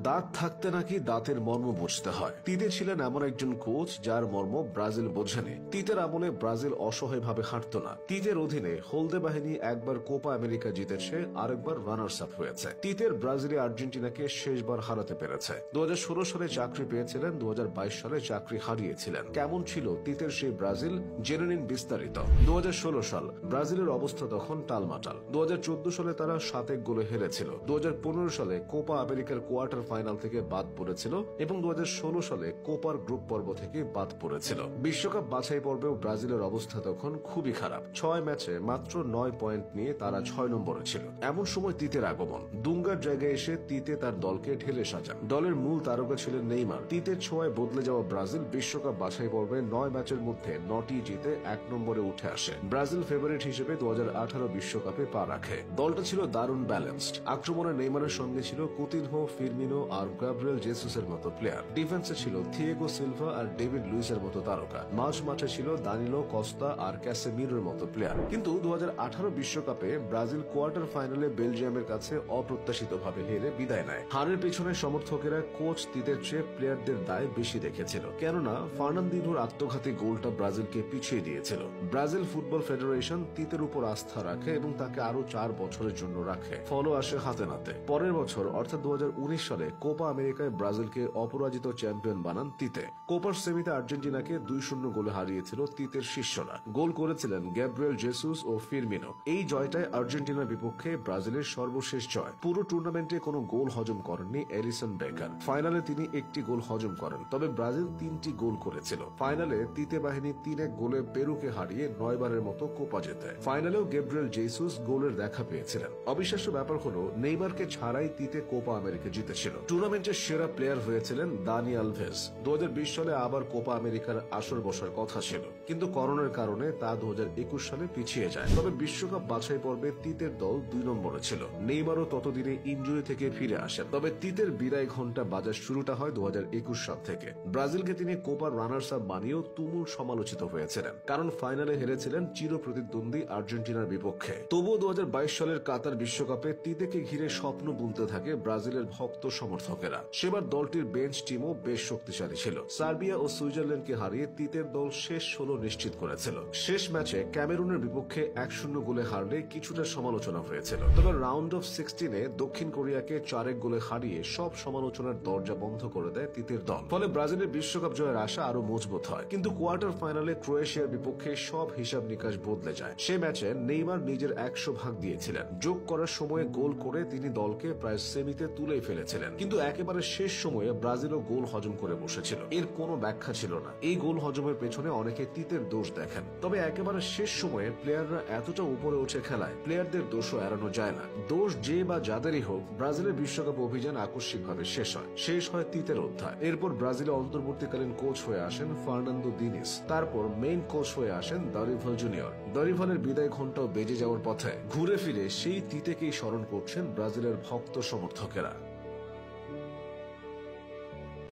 দাঁত থাকতে নাকি দাঁতের মর্ম বুঝতে হয়। তিতে ছিলেন এমন একজন কোচ যার মর্ম ব্রাজিল বোঝেনি। তিতের আমলে ব্রাজিল অসহায়ভাবে হাঁটত না। তিতের অধীনে হলদে বাহিনী একবার কোপা আমেরিকা জিতেছে, আরেকবার রানার্স আপ হয়েছে। তিতের ব্রাজিলে আর্জেন্টিনাকে শেষবার হারাতে পেরেছে। 2016 সালে চাকরি পেয়েছিলেন, 2022 সালে চাকরি হারিয়েছিলেন। কেমন ছিল তিতের সেই ব্রাজিল, জেনে নিন বিস্তারিত। 2016 সাল, ব্রাজিলের অবস্থা তখন টালমাটাল। 2014 সালে তারা 7 গোলে হেরেছিল। 2015 সালে কোপা আমেরিকার কোয়ার্টার ফাইনাল থেকে বাদ পড়েছিল এবং 2016 সালে কোপার গ্রুপ পর্ব থেকে বাদ পড়েছিল। বিশ্বকাপ বাছাই পর্বেও ব্রাজিলের অবস্থা তখন খুবই খারাপ। 6 ম্যাচে মাত্র 9 পয়েন্ট নিয়ে তারা 6 নম্বরে ছিল। এমন সময় তিতের আগমন। দুঙ্গার জায়গায় এসে তিতে তার দলকে ঢেলে সাজান। দলের মূল তারকা ছিলেন নেইমার। তিতের ছোঁয়ায় বদলে যাওয়া ব্রাজিল বিশ্বকাপ বাছাই পর্বে 9 ম্যাচের মধ্যে 9টি জিতে 1 নম্বরে উঠে আসে। ব্রাজিল ফেভারিট হিসেবে 2018 বিশ্বকাপে পা রাখে। দলটা ছিল দারুণ ব্যালেন্সড। আক্রমণে নেইমারের সঙ্গে ছিল কুতিনহো, ফিরমিনো আর গ্যাব্রিয়েল জেসুসের মতো প্লেয়ার। ডিফেন্সে ছিল থিয়েগো সিলভা আর ডেভিড লুইসের মতো তারকা। মাঝ মাঠে ছিল দানিলো কস্তা আর ক্যাসেমিরোর মতো প্লেয়ার। কিন্তু 2018 বিশ্বকাপে ব্রাজিল কোয়ার্টার ফাইনালে বেলজিয়ামের কাছে অপ্রত্যাশিতভাবে হেরে বিদায় নেয়। হারের পেছনে সমর্থকেরা কোচ তিতের চেয়ে প্লেয়ারদের দায় বেশি দেখেছিল, কেননা ফার্নান্দিনোর আত্মঘাতী গোলটা ব্রাজিলকে পিছিয়ে দিয়েছিল। ব্রাজিল ফুটবল ফেডারেশন তিতের উপর আস্থা রাখে এবং তাকে আরো 4 বছরের জন্য রাখে। ফলও আসে হাতে নাতে। পরের বছর অর্থাৎ 2019 সালে কোপা আমেরিকায় ব্রাজিলকে অপরাজিত চ্যাম্পিয়ন বানান তিতে। কোপার সেমিতে আর্জেন্টিনাকে 2-0 গোলে হারিয়েছিল তিতের শিষ্যরা। গোল করেছিলেন গ্যাব্রিয়েল জেসুস ও ফিরমিনো। এই জয়টায় আর্জেন্টিনার বিপক্ষে ব্রাজিলের সর্বশেষ জয়। পুরো টুর্নামেন্টে কোনো গোল হজম করেননি এলিসন বেকার। ফাইনালে তিনি 1টি গোল হজম করেন, তবে ব্রাজিল 3টি গোল করেছিল। ফাইনালে তিতে বাহিনী 3-1 গোলে পেরুকে হারিয়ে 9 বারের মতো কোপা জেতে। ফাইনালেও গ্যাব্রিয়েল জেসুস গোলের দেখা পেয়েছিলেন। অবিশ্বাস্য ব্যাপার হলো নেইমারকে ছাড়াই তিতে কোপা আমেরিকা জিতেছিল। টুর্নামেন্টের সেরা প্লেয়ার হয়েছিলেন দানি আলভেজ। 2020 সালে আবার কোপা আমেরিকার আসর বসার কথা ছিল, কিন্তু করোনার কারণে তা 2021 সালে পিছিয়ে যায়। তবে বিশ্বকাপ বাছাই পর্বে তিতের দল 2 নম্বরে ছিল। নেইমারও ততদিনে ইনজুরি থেকে ফিরে আসেন। তবে তিতের বিদায় ঘণ্টা বাজার শুরুটা হয় 2021 সাল থেকে। ব্রাজিলকে তিনি কোপার রানার্স আপ বানিয়েও তুমুল সমালোচিত হয়েছিলেন, কারণ ফাইনালে হেরেছিলেন চিরপ্রতিদ্বন্দ্বী আর্জেন্টিনার বিপক্ষে। তবুও 2022 সালের কাতার বিশ্বকাপে তিতেকে ঘিরে স্বপ্ন বুনতে থাকে ব্রাজিলের ভক্ত সমর্থকেরা। সেবার দলটির বেঞ্চ টিমও বেশ শক্তিশালী ছিল। সার্বিয়া ও সুইজারল্যান্ডকে হারিয়ে তিতের দল শেষ 16 নিশ্চিত করেছিল। শেষ ম্যাচে ক্যামেরুনের বিপক্ষে 1-0 গোলে হারলে কিছুটা সমালোচনা হয়েছিল। তবে রাউন্ড অফ 16-এ দক্ষিণ কোরিয়াকে 4-1 গোলে হারিয়ে সব সমালোচনার দরজা বন্ধ করে দেয় তিতের দল। ফলে ব্রাজিলের বিশ্বকাপ জয়ের আশা আরো মজবুত হয়। কিন্তু কোয়ার্টার ফাইনালে ক্রোয়েশিয়ার বিপক্ষে সব হিসাব নিকাশ বদলে যায়। সে ম্যাচে নেইমার নিজের 100 ভাগ দিয়েছিলেন। যোগ করার সময়ে গোল করে তিনি দলকে প্রায় সেমিতে তুলেই ফেলেছিলেন। কিন্তু একেবারে শেষ সময়ে ব্রাজিলও গোল হজম করে বসেছিল। এর কোনো ব্যাখ্যা ছিল না। এই গোল হজমের পেছনে অনেকে তিতের দোষ দেখেন। তবে একেবারে শেষ সময়ে প্লেয়াররা এতটা উপরে উঠে খেলায় প্লেয়ারদের দোষও এড়ানো যায় না। দোষ যে বা যাদেরই হোক, ব্রাজিলের বিশ্বকাপ অভিযান আকস্মিকভাবে শেষ হয় তিতের অধ্যায়। এরপর ব্রাজিলে অন্তর্বর্তীকালীন কোচ হয়ে আসেন ফার্নান্দো দিনিস। তারপর মেইন কোচ হয়ে আসেন দরিভাল জুনিয়র। দরিভালের বিদায় ঘণ্টাও বেজে যাওয়ার পথে। ঘুরে ফিরে সেই তিতেকেই স্মরণ করছেন ব্রাজিলের ভক্ত সমর্থকেরা।